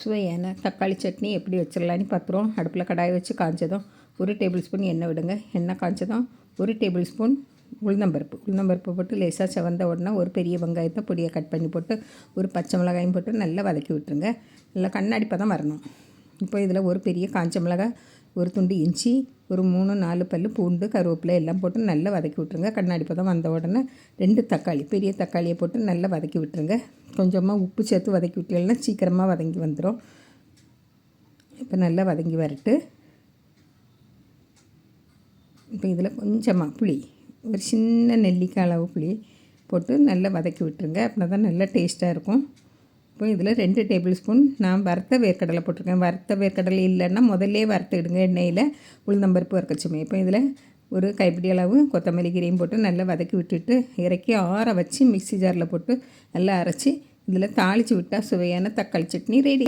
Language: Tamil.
சுவையான தக்காளி சட்னி எப்படி வச்சிடலான்னு பார்த்துருவோம். அடுப்பில் கடாயை வச்சு காய்ச்சதும் 1 டேபிள் ஸ்பூன் எண்ணெய் விடுங்க. எண்ணெய் காய்ச்சதும் 1 டேபிள் ஸ்பூன் உளுந்தம்பருப்பு போட்டு லேசாக செவந்த உடனே ஒரு பெரிய வெங்காயத்தை பொடியை கட் பண்ணி போட்டு ஒரு பச்சை மிளகாயும் போட்டு நல்லா வதக்கி விட்டுருங்க. நல்லா கண்ணாடி பதம் வரணும். இப்போ இதில் ஒரு பெரிய காஞ்ச மிளகாய், ஒரு துண்டு இஞ்சி, ஒரு 3-4 பல் பூண்டு, கருவேப்பிலை எல்லாம் போட்டு நல்லா வதக்கி விட்டுருங்க. கண்ணாடி பதம் வந்த உடனே 2 தக்காளி, பெரிய தக்காளியை போட்டு நல்லா வதக்கி விட்டுருங்க. கொஞ்சமாக உப்பு சேர்த்து வதக்கி விட்டீங்கன்னா சீக்கிரமாக வதங்கி வந்துடும். இப்போ நல்லா வதங்கி வரட்டு. இப்போ இதில் கொஞ்சமாக புளி, ஒரு சின்ன நெல்லிக்காய் அளவு புளி போட்டு நல்லா வதக்கி விட்டுருங்க. அப்படின்னா தான் நல்லா டேஸ்ட்டாக இருக்கும். இப்போ இதில் 2 டேபிள் ஸ்பூன் நான் வறுத்த வேர்க்கடலை போட்டிருக்கேன். வறுத்த வேர்க்கடலை இல்லைன்னா முதல்லே வறுத்துடுங்க எண்ணெயில், உளுந்தம்பருப்பு வறுக்கச்சுமே. இப்போ இதில் ஒரு கைப்பிடி அளவு கொத்தமல்லி கீரையும் போட்டு நல்லா வதக்கி விட்டுட்டு இறக்கி ஆற வச்சு மிக்ஸி ஜாரில் போட்டு நல்லா அரைச்சி இதில் தாளித்து விட்டால் சுவையான தக்காளி சட்னி ரெடி.